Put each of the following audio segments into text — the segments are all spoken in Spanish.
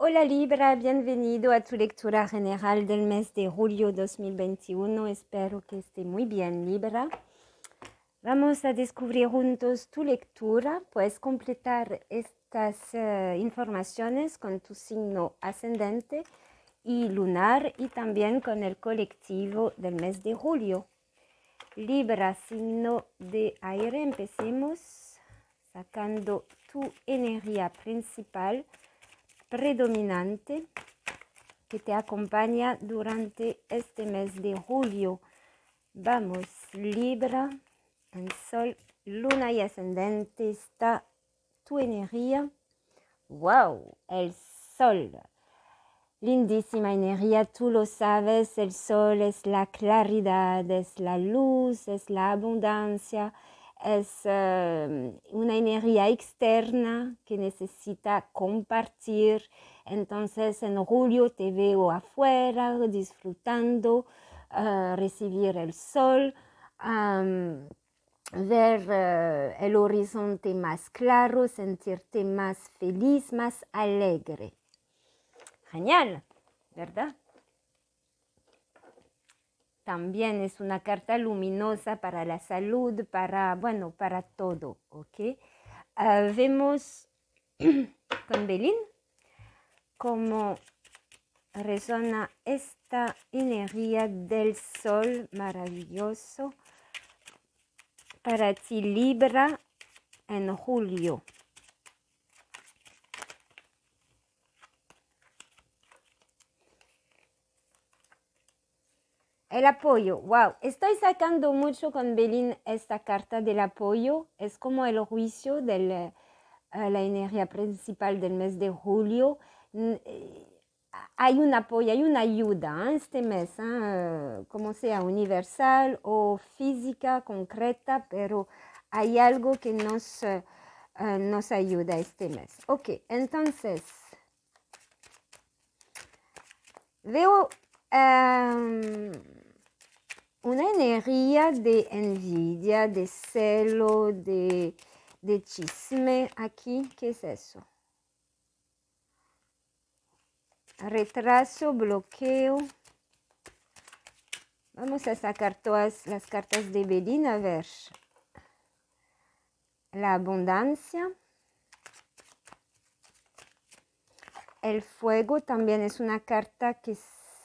Hola Libra, bienvenido a tu lectura general del mes de julio 2021. Espero que esté muy bien, Libra. Vamos a descubrir juntos tu lectura. Puedes completar estas informaciones con tu signo ascendente y lunar y también con el colectivo del mes de julio. Libra, signo de aire. Empecemos sacando tu energía principal predominante que te acompaña durante este mes de julio. Vamos, Libra, en Sol, Luna y Ascendente está tu energía. ¡Wow! El Sol. Lindísima energía, tú lo sabes, el Sol es la claridad, es la luz, es la abundancia, es una energía externa que necesita compartir. Entonces en julio te veo afuera disfrutando, recibir el sol, ver el horizonte más claro, sentirte más feliz, más alegre. Genial, ¿verdad? También es una carta luminosa para la salud, para todo, ¿ok? Vemos con Belín cómo resuena esta energía del sol maravilloso para ti, Libra, en julio. El apoyo, wow, estoy sacando mucho con Belín esta carta del apoyo, es como el juicio de la energía principal del mes de julio. Hay un apoyo, hay una ayuda este mes, como sea universal o física, concreta, pero hay algo que nos ayuda este mes. Ok, entonces, veo una energía de envidia, de celo, de chisme aquí. ¿Qué es eso? Retraso, bloqueo. Vamos a sacar todas las cartas de Belín, a ver. La abundancia. El fuego también es una carta que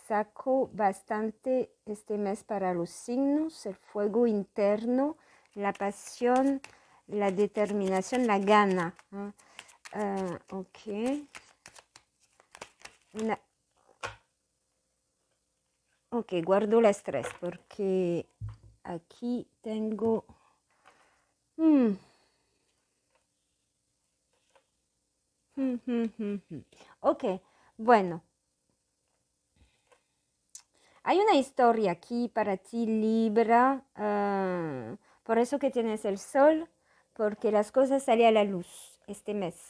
saco bastante este mes para los signos. El fuego interno, la pasión, la determinación, la gana. Ok. Ok, guardo las tres porque aquí tengo... Ok, bueno. Hay una historia aquí para ti, Libra. Por eso que tienes el sol, porque las cosas salen a la luz este mes.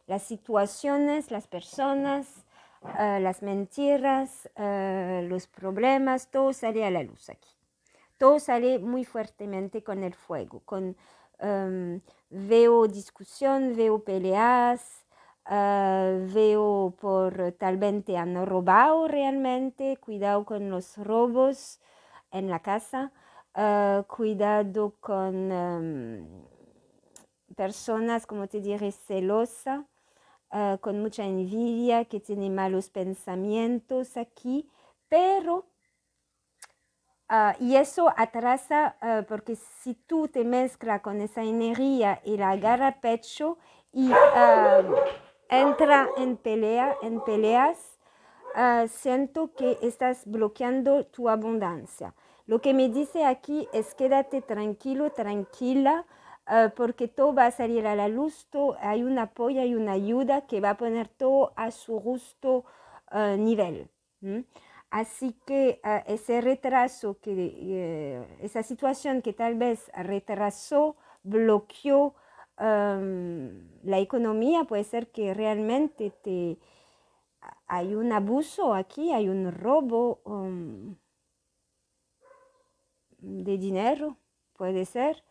Las situaciones, las personas, las mentiras, los problemas, todo sale a la luz aquí. Todo sale muy fuertemente con el fuego. Veo discusión, veo peleas, veo tal vez te han robado realmente. Cuidado con los robos en la casa. Cuidado con personas, como te diré, celosas, con mucha envidia, que tienen malos pensamientos aquí, pero y eso atrasa, porque si tú te mezclas con esa energía y la agarra pecho y entra en peleas, siento que estás bloqueando tu abundancia. Lo que me dice aquí es quédate tranquilo, tranquila, porque todo va a salir a la luz, hay un apoyo, hay una ayuda que va a poner todo a su justo nivel. Así que ese retraso, esa situación que tal vez retrasó, bloqueó la economía, puede ser que realmente hay un abuso aquí, hay un robo de dinero, puede ser.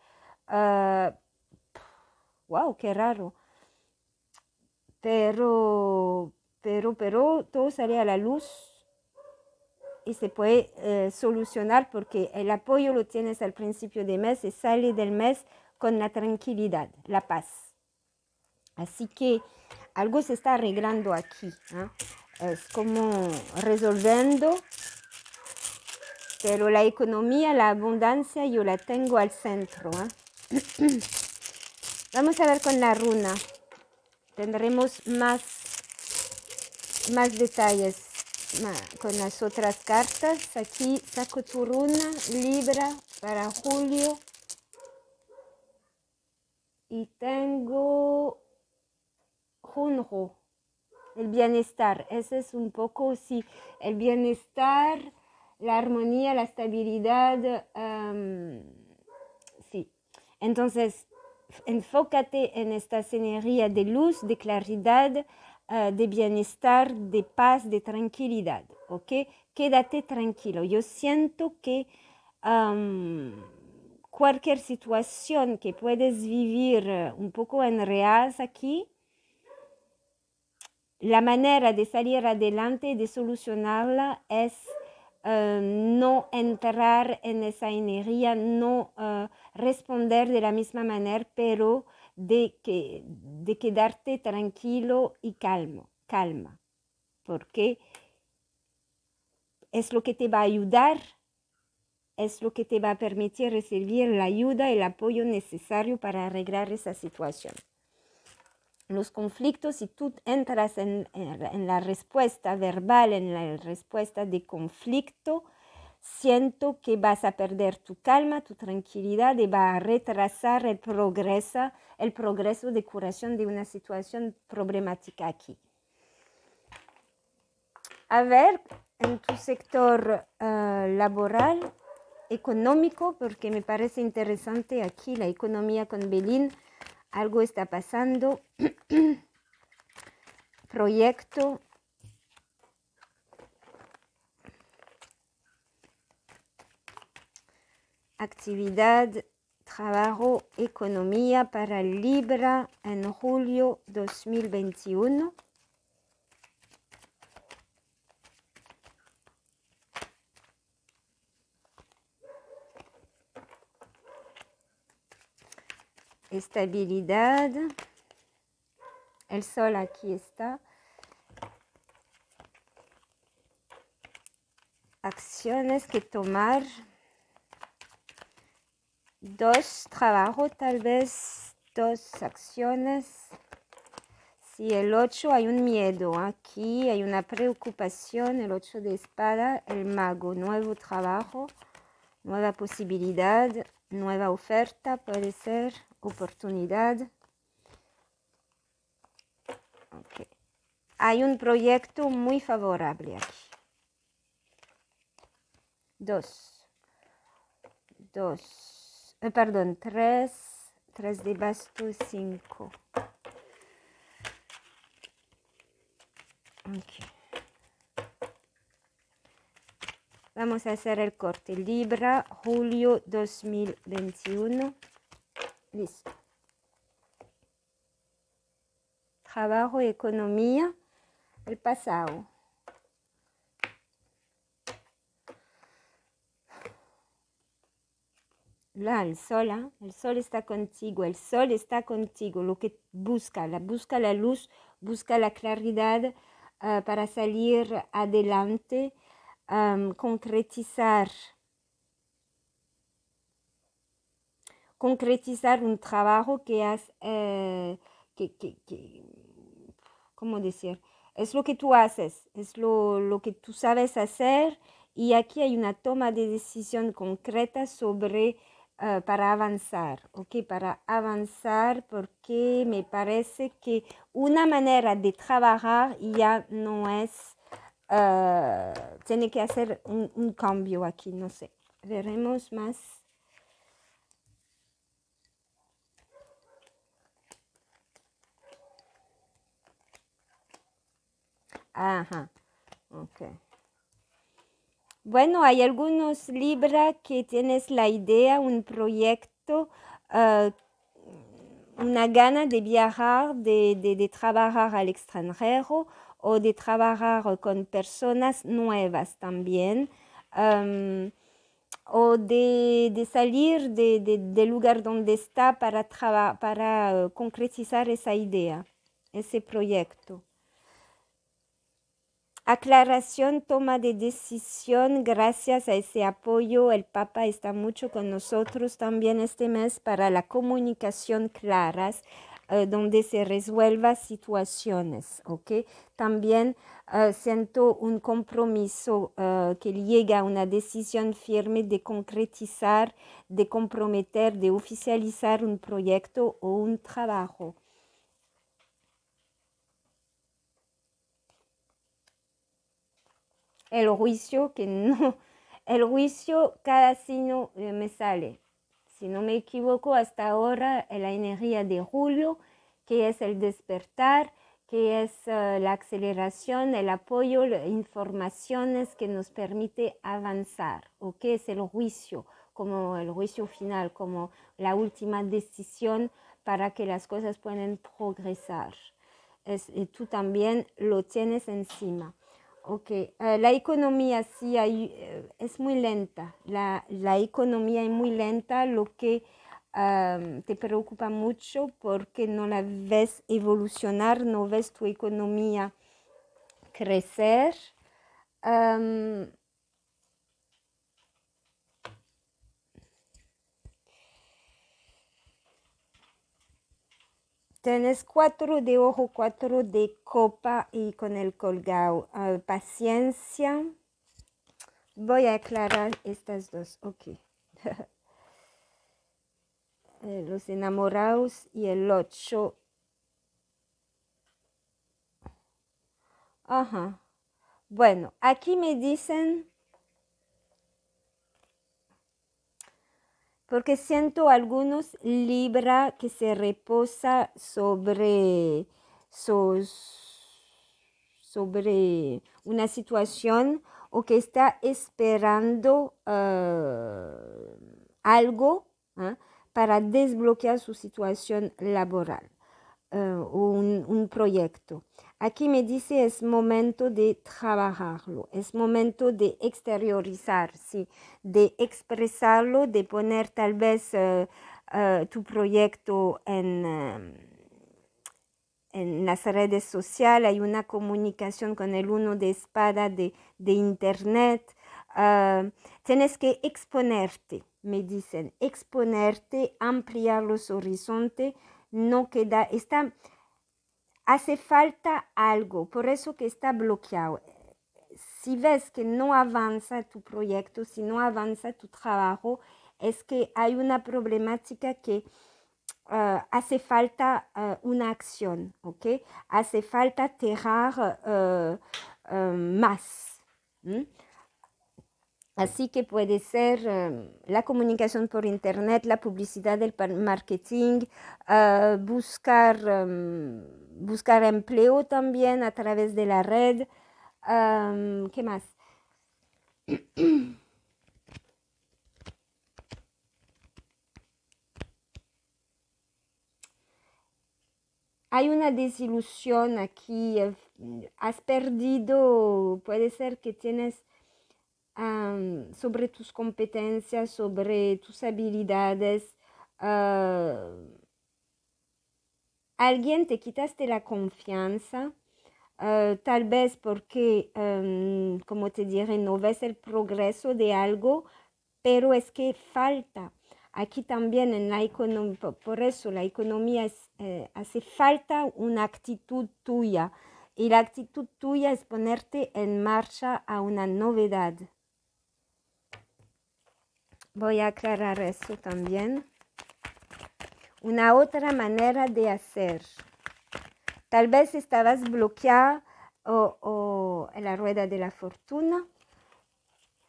Wow, qué raro. Pero pero todo sale a la luz y se puede solucionar porque el apoyo lo tienes al principio del mes y sale del mes con la tranquilidad, la paz. Así que algo se está arreglando aquí, ¿eh? Es como resolviendo, pero la economía, la abundancia, yo la tengo al centro, ¿eh? Vamos a ver con la runa. Tendremos más detalles con las otras cartas. Aquí saco tu runa, Libra, para julio. Y tengo Junjo, el bienestar. Ese es un poco, sí, el bienestar, la armonía, la estabilidad. Sí. Entonces, enfócate en estas energías de luz, de claridad, de bienestar, de paz, de tranquilidad, ¿ok? Quédate tranquilo. Yo siento que cualquier situación que puedes vivir un poco enredadas aquí, la manera de salir adelante y de solucionarla es no entrar en esa energía, no responder de la misma manera, pero de quedarte tranquilo y calma, porque es lo que te va a ayudar, es lo que te va a permitir recibir la ayuda y el apoyo necesario para arreglar esa situación. Los conflictos, si tú entras en la respuesta verbal, en la respuesta de conflicto, siento que vas a perder tu calma, tu tranquilidad y va a retrasar el progreso de curación de una situación problemática aquí. A ver, en tu sector laboral, económico, porque me parece interesante aquí la economía con Belín, algo está pasando. Proyecto. Actividad, trabajo, economía para Libra en julio 2021. Estabilidad. El sol aquí está. Acciones que tomar. 2 trabajos, tal vez 2 acciones. Sí, el 8 hay un miedo. Aquí hay una preocupación. El 8 de espada, el mago. Nuevo trabajo, nueva posibilidad, nueva oferta, puede ser, oportunidad. Okay. Hay un proyecto muy favorable aquí. 3 de bastos, 5. Okay. Vamos a hacer el corte. Libra, julio 2021. Listo. Trabajo y economía, el pasado. El sol está contigo, el sol está contigo, lo que busca la luz, busca la claridad para salir adelante, concretizar un trabajo que has, ¿cómo decir? Es lo que tú haces, es lo que tú sabes hacer y aquí hay una toma de decisión concreta sobre para avanzar, ¿ok? Para avanzar porque me parece que una manera de trabajar ya no es, tiene que hacer un cambio aquí, no sé, veremos más. Ajá, ok. Bueno, hay algunos Libra que tienes la idea, un proyecto, una gana de viajar, de trabajar al extranjero o de trabajar con personas nuevas también, o de salir del lugar donde está para concretizar esa idea, ese proyecto. Aclaración, toma de decisión, gracias a ese apoyo, el Papa está mucho con nosotros también este mes para la comunicación claras, donde se resuelvan situaciones, ¿ok? También siento un compromiso que llega a una decisión firme de concretizar, de comprometer, de oficializar un proyecto o un trabajo. El juicio que no, el juicio cada signo me sale. Si no me equivoco, hasta ahora la energía de Julio, que es el despertar, que es la aceleración, el apoyo, informaciones que nos permite avanzar, o que es el juicio, como el juicio final, como la última decisión para que las cosas puedan progresar. Y tú también lo tienes encima. Ok, la economía sí es muy lenta, la economía es muy lenta, lo que te preocupa mucho porque no la ves evolucionar, no ves tu economía crecer. Tienes 4 de ojo, 4 de copa y con el colgado. Paciencia. Voy a aclarar estas dos. Ok. Los enamorados y el 8. Ajá. Bueno, aquí me dicen, porque siento algunos Libra que se reposa sobre una situación o que está esperando algo para desbloquear su situación laboral o un proyecto. Aquí me dice es momento de trabajarlo, es momento de exteriorizar, ¿sí? De expresarlo, de poner tal vez tu proyecto en las redes sociales, hay una comunicación con el 1 de espada de internet. Tienes que exponerte, me dicen, exponerte, ampliar los horizontes, no queda, hace falta algo, por eso que está bloqueado. Si ves que no avanza tu proyecto, si no avanza tu trabajo, es que hay una problemática que hace falta una acción, ¿ok? Hace falta tirar más. Así que puede ser la comunicación por internet, la publicidad del marketing, buscar empleo también a través de la red. ¿Qué más? Hay una desilusión aquí. Has perdido, puede ser que tienes sobre tus competencias, sobre tus habilidades. Alguien te quitaste la confianza, tal vez porque, como te diré, no ves el progreso de algo, pero es que falta. Aquí también en la economía, por eso la economía hace falta una actitud tuya. Y la actitud tuya es ponerte en marcha a una novedad. Voy a aclarar eso también. Una otra manera de hacer. Tal vez estabas bloqueada o en la rueda de la fortuna.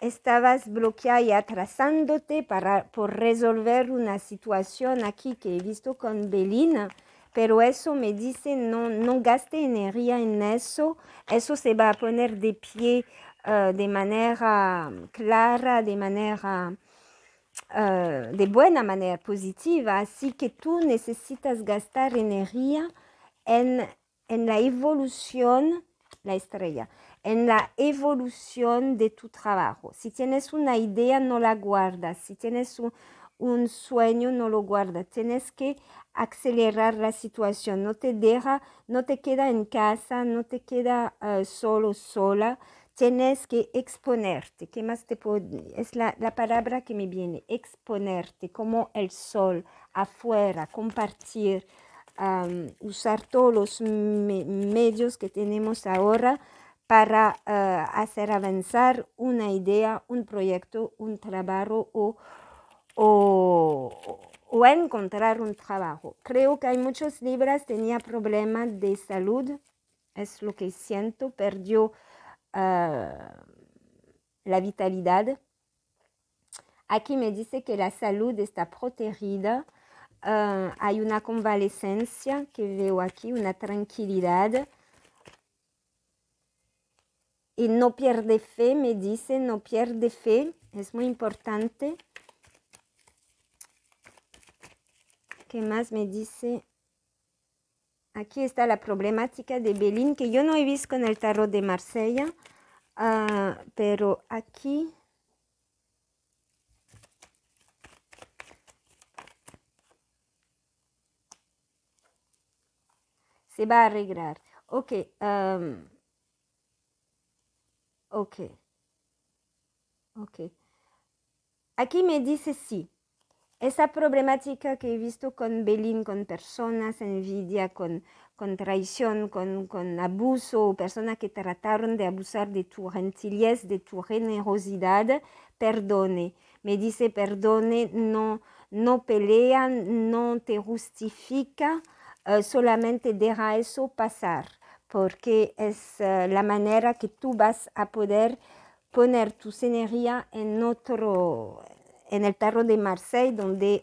Estabas bloqueada y atrasándote por resolver una situación aquí que he visto con Belina. Pero eso me dice, no gaste energía en eso. Eso se va a poner de pie de manera clara, de manera... de buena manera, positiva. Así que tú necesitas gastar energía en la evolución la estrella, en la evolución de tu trabajo. Si tienes una idea, no la guardas. Si tienes un sueño, no lo guardas. Tienes que acelerar la situación. No te queda en casa, no te queda sola. Tienes que exponerte. ¿Qué más te puedo? Es la palabra que me viene. Exponerte como el sol, afuera, compartir. Usar todos los medios que tenemos ahora para hacer avanzar una idea, un proyecto, un trabajo o encontrar un trabajo. Creo que hay muchos libros tenían problemas de salud, es lo que siento, perdió la vitalidad. Aquí me dice que la salud está protegida. Hay una convalescencia que veo aquí, una tranquilidad. Y no pierde fe, me dice, no pierde fe. Es muy importante. ¿Qué más me dice? Aquí está la problemática de Belín, que yo no he visto en el tarot de Marsella. Pero aquí... se va a arreglar. Ok. Ok. Aquí me dice sí. Esa problemática que he visto con Belín, con personas, envidia, con traición, con abuso, personas que trataron de abusar de tu gentileza, de tu generosidad, perdone. Me dice perdone, no pelea, no te justifica, solamente deja eso pasar, porque es la manera que tú vas a poder poner tu energía en el tarot de Marseille, donde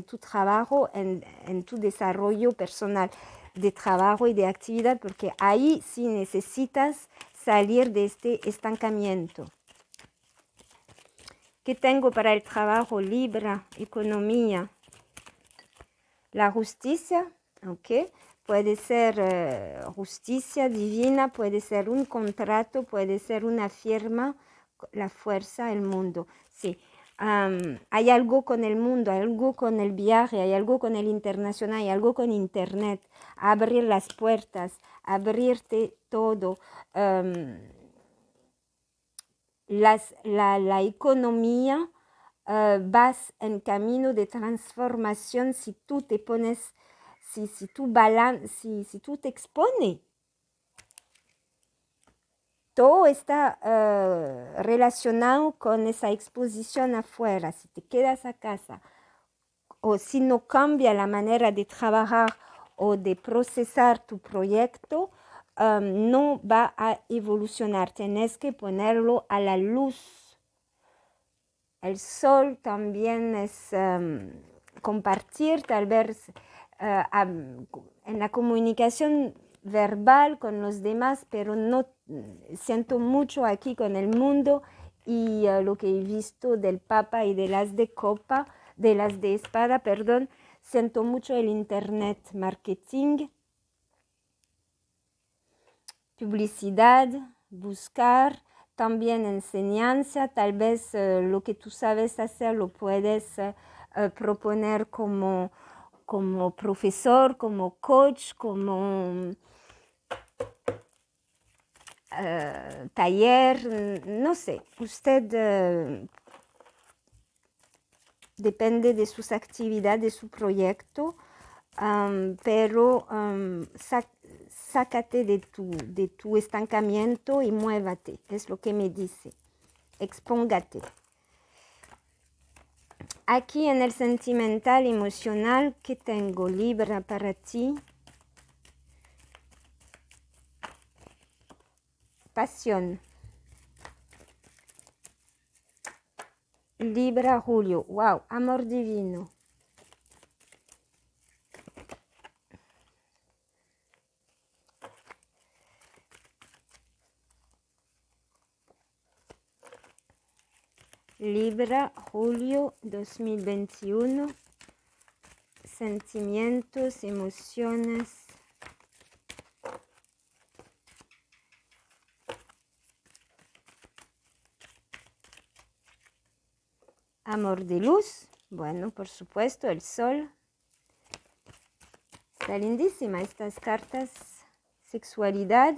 tu trabajo, en tu desarrollo personal de trabajo y de actividad, porque ahí sí necesitas salir de este estancamiento. ¿Qué tengo para el trabajo? Libra, economía, la justicia, ¿ok? Puede ser justicia divina, puede ser un contrato, puede ser una firma, la fuerza, el mundo, sí. Hay algo con el mundo, hay algo con el viaje, hay algo con el internacional, hay algo con internet, abrir las puertas, abrirte todo. La economía, vas en camino de transformación si tú te pones, si tú te expones. Todo está relacionado con esa exposición afuera. Si te quedas a casa o si no cambia la manera de trabajar o de procesar tu proyecto, no va a evolucionar. Tienes que ponerlo a la luz. El sol también es compartir, tal vez en la comunicación verbal con los demás, pero no siento mucho aquí con el mundo y lo que he visto del Papa y de las de copa, de las de espada, perdón, siento mucho el internet marketing, publicidad, buscar, también enseñanza, tal vez lo que tú sabes hacer lo puedes proponer como profesor, como coach, como taller, no sé, usted depende de sus actividades, de su proyecto, pero sácate de tu estancamiento y muévate, es lo que me dice, expóngate. Aquí en el sentimental, emocional, ¿qué tengo? Libra para ti. Pasión. Libra, Julio. Wow, amor divino. Libra, julio 2021. Sentimientos, emociones. Amor de luz, bueno, por supuesto, el sol. Está lindísima estas cartas. Sexualidad.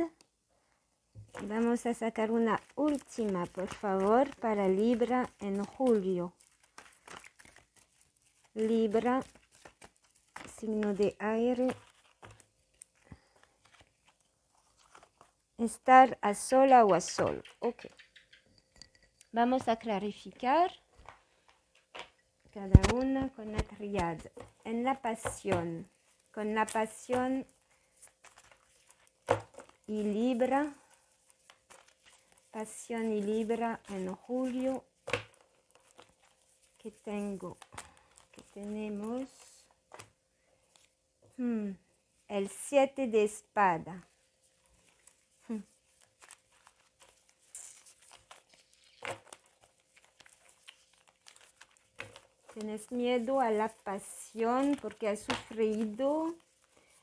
Vamos a sacar una última, por favor, para Libra en julio. Libra, signo de aire. Estar a sola o a sol. Ok. Vamos a clarificar cada una con la triada. En la pasión. Con la pasión y Libra. Pasión y Libra en julio. ¿Qué tengo? ¿Qué tenemos? El 7 de espada. Tienes miedo a la pasión porque has sufrido,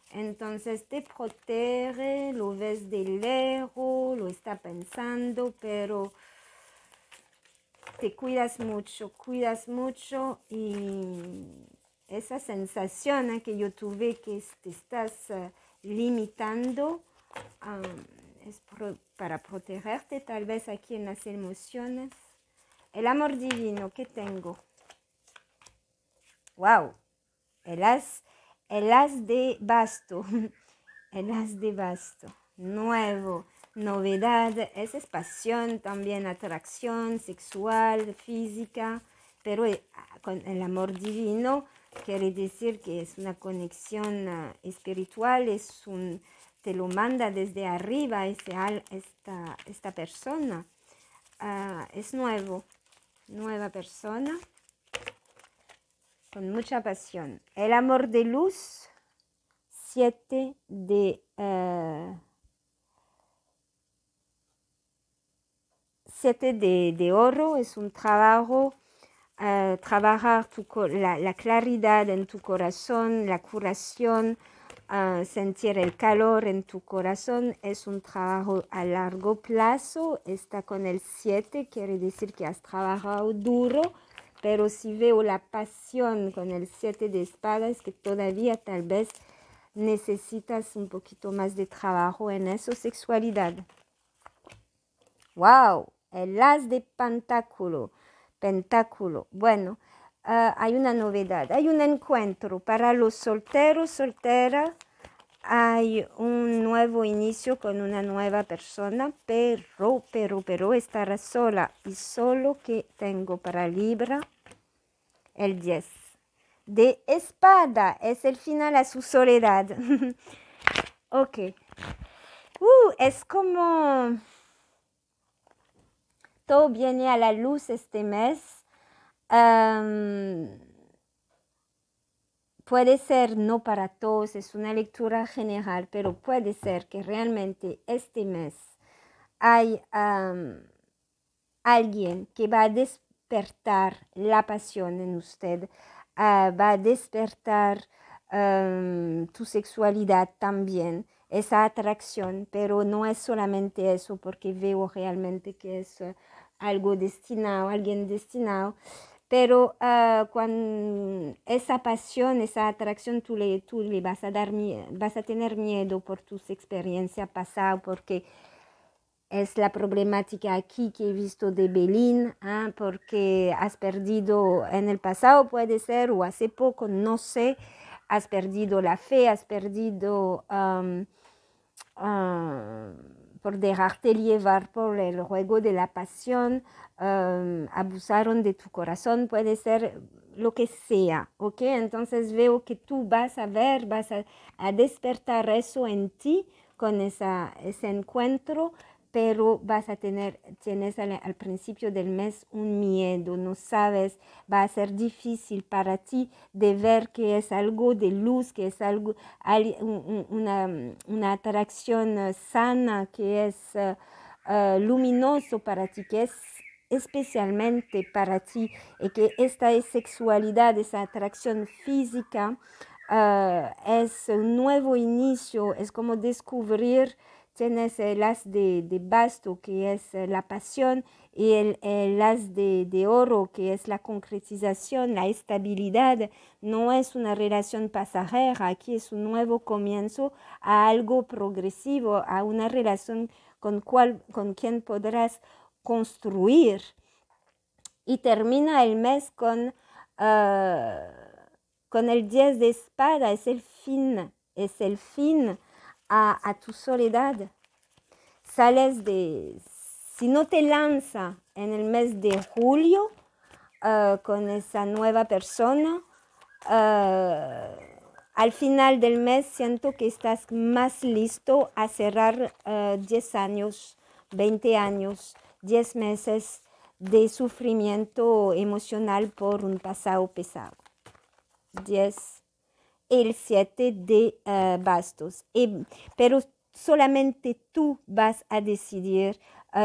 entonces te protege, lo ves de lejos, lo está pensando, pero te cuidas mucho y esa sensación que yo tuve que te estás limitando es para protegerte tal vez aquí en las emociones. El amor divino que tengo. Wow, el as de basto, el as de basto, nuevo, novedad, esa es pasión, también atracción sexual, física, pero con el amor divino quiere decir que es una conexión espiritual, te lo manda desde arriba esta persona, es nueva persona. Con mucha pasión. El amor de luz, 7 de oro, es un trabajo, trabajar la claridad en tu corazón, la curación, sentir el calor en tu corazón, es un trabajo a largo plazo, está con el 7, quiere decir que has trabajado duro. Pero si veo la pasión con el 7 de espadas, que todavía tal vez necesitas un poquito más de trabajo en eso, sexualidad. ¡Wow! El as de pentáculo. Bueno, hay una novedad, hay un encuentro para los solteros, solteras. Hay un nuevo inicio con una nueva persona, pero estará sola. Y solo que tengo para Libra, el 10 de espada, es el final a su soledad. Ok. Es como todo viene a la luz este mes. Puede ser no para todos, es una lectura general, pero puede ser que realmente este mes hay alguien que va a despertar la pasión en usted, va a despertar tu sexualidad también, esa atracción, pero no es solamente eso, porque veo realmente que es algo destinado, alguien destinado. Pero cuando esa pasión, esa atracción, tú le vas a tener miedo por tus experiencias pasadas, porque es la problemática aquí que he visto de Belín, porque has perdido en el pasado, puede ser, o hace poco, no sé, has perdido la fe, has perdido por dejarte llevar por el juego de la pasión, abusaron de tu corazón, puede ser lo que sea, ¿ok? Entonces veo que tú vas a ver, vas a despertar eso en ti con ese encuentro, pero tienes al principio del mes un miedo, no sabes, va a ser difícil para ti de ver que es algo de luz, que es algo, una atracción sana, que es luminoso para ti, que es especialmente para ti, y que esta sexualidad, esa atracción física es un nuevo inicio, es como descubrir tienes el as de basto, que es la pasión, y el as de oro, que es la concretización, la estabilidad. No es una relación pasajera, aquí es un nuevo comienzo a algo progresivo, a una relación con quien podrás construir. Y termina el mes con el 10 de espada, es el fin a tu soledad. Sales si no te lanza en el mes de julio con esa nueva persona, al final del mes siento que estás más listo a cerrar 10 años, 20 años, 10 meses de sufrimiento emocional por un pasado pesado. 10, el 7 de bastos. Pero solamente tú vas a decidir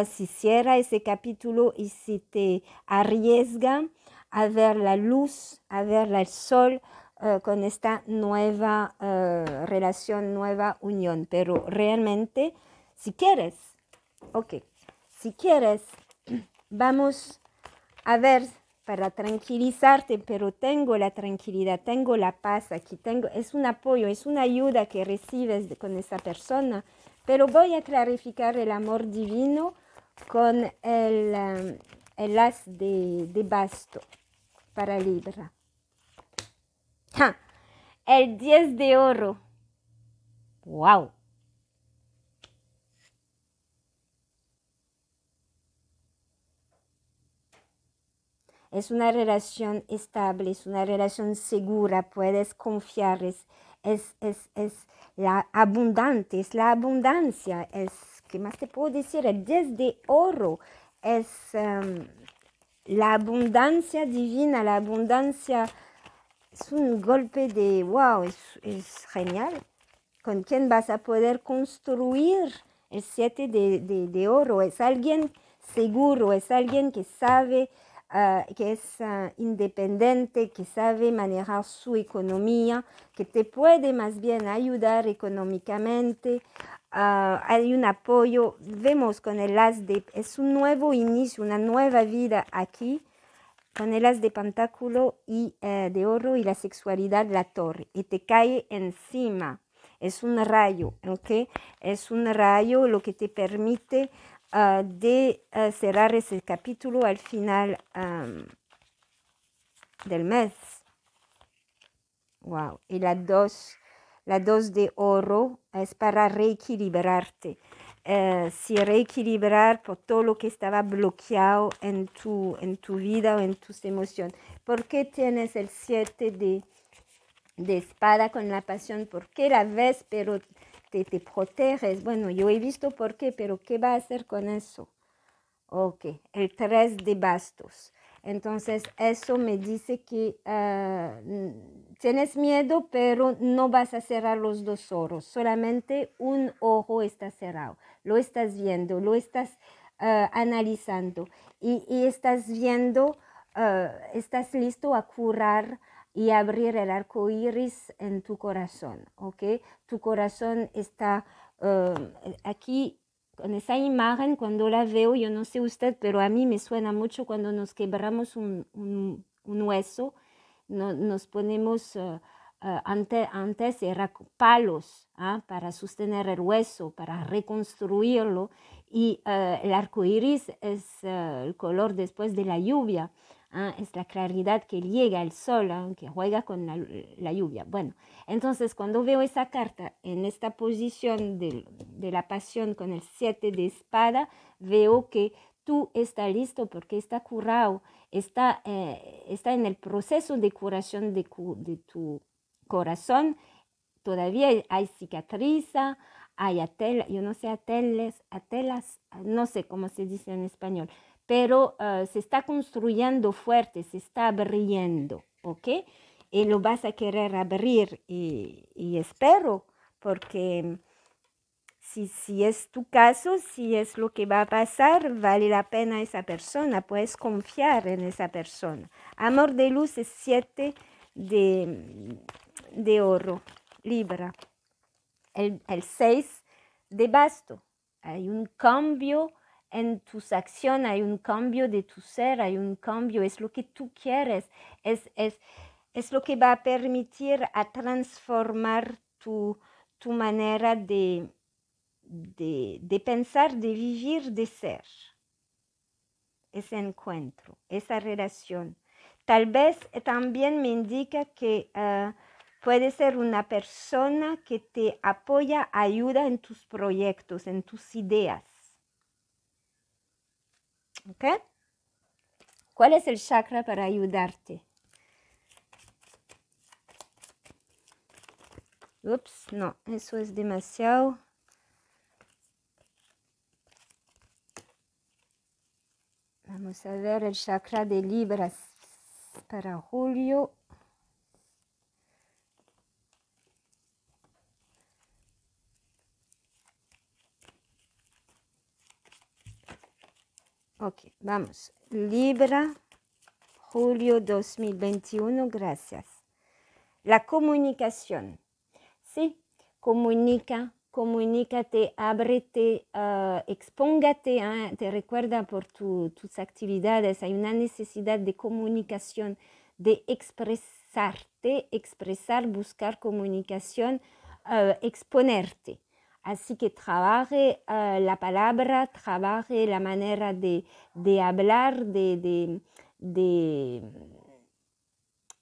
si cierra ese capítulo y si te arriesga a ver la luz, a ver el sol con esta nueva relación, nueva unión. Pero realmente, si quieres, si quieres, vamos a ver para tranquilizarte, pero tengo la tranquilidad, tengo la paz aquí, es un apoyo, es una ayuda que recibes con esa persona, pero voy a clarificar el amor divino con el as de basto para Libra. El 10 de oro. ¡Wow! Es una relación estable, es una relación segura, puedes confiar, es la abundante, es la abundancia, ¿qué más te puedo decir? El 10 de oro es la abundancia divina, la abundancia, es un golpe de wow, es genial. ¿Con quién vas a poder construir? El 7 de oro es alguien seguro, es alguien que sabe, que es independiente, que sabe manejar su economía, que te puede más bien ayudar económicamente. Hay un apoyo, vemos con el as es un nuevo inicio, una nueva vida aquí, con el as de pentáculo y de oro y la sexualidad, la torre, y te cae encima. Es un rayo, ¿ok? Es un rayo lo que te permite de cerrar ese capítulo al final del mes. Wow. Y la dos de oro es para reequilibrarte. Si reequilibrar por todo lo que estaba bloqueado en tu vida o en tus emociones. ¿Por qué tienes el 7 de espada con la pasión? ¿Por qué la ves pero te proteges? Bueno, yo he visto por qué, pero ¿qué va a hacer con eso? Ok, el 3 de bastos. Entonces, eso me dice que tienes miedo, pero no vas a cerrar los dos ojos. Solamente un ojo está cerrado. Lo estás viendo, lo estás analizando. Y estás viendo, estás listo a curar y abrir el arco iris en tu corazón. ¿Ok? Tu corazón está aquí. Con esa imagen, cuando la veo, yo no sé usted, pero a mí me suena mucho cuando nos quebramos un hueso, nos ponemos, antes era palos para sostener el hueso, para reconstruirlo, y el arco iris es el color después de la lluvia, es la claridad que llega al sol, que juega con la lluvia. Bueno, entonces cuando veo esa carta en esta posición de la pasión con el 7 de espada, veo que tú estás listo porque está curado, está en el proceso de curación de tu corazón. Todavía hay cicatriz, hay yo no sé, atelas, no sé cómo se dice en español, pero se está construyendo fuerte, se está abriendo, ¿ok? Y lo vas a querer abrir y espero, porque si es tu caso, si es lo que va a pasar, vale la pena esa persona, puedes confiar en esa persona. Amor de luz es 7 de oro, Libra. El 6 de basto. Hay un cambio en tus acciones, hay un cambio de tu ser, hay un cambio, es lo que tú quieres, es lo que va a permitir a transformar tu manera de pensar, de vivir, de ser. Ese encuentro, esa relación. Tal vez también me indica que puede ser una persona que te apoya, ayuda en tus proyectos, en tus ideas. ¿Ok? ¿Cuál es el chakra para ayudarte? Ups, no, eso es demasiado. Vamos a ver el chakra de Libra para julio. Ok, vamos. Libra, julio 2021, gracias. La comunicación. Sí, comunícate, ábrete, expóngate, te recuerda por tus actividades. Hay una necesidad de comunicación, de expresarte, expresar, buscar comunicación, exponerte. Así que trabaje la palabra, trabaje la manera de hablar,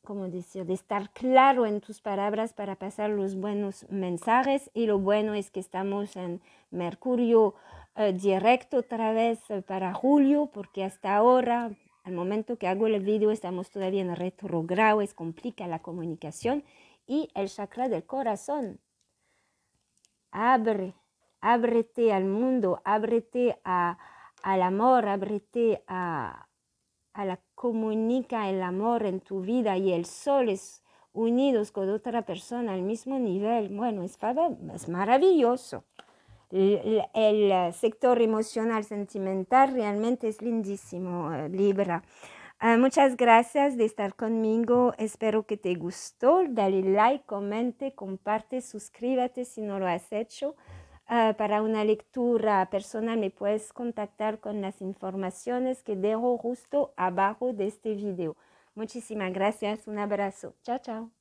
¿cómo decir? De estar claro en tus palabras para pasar los buenos mensajes. Y lo bueno es que estamos en Mercurio directo otra vez para julio, porque hasta ahora, al momento que hago el video, estamos todavía en retrogrado, es complica la comunicación. Y el chakra del corazón. Ábrete al mundo, ábrete al amor, ábrete a la comunica el amor en tu vida y el sol es unidos con otra persona al mismo nivel. Bueno, es maravilloso. El sector emocional, sentimental realmente es lindísimo, Libra. Muchas gracias de estar conmigo. Espero que te gustó. Dale like, comente, comparte, suscríbete si no lo has hecho. Para una lectura personal me puedes contactar con las informaciones que dejo justo abajo de este video. Muchísimas gracias. Un abrazo. Chao, chao.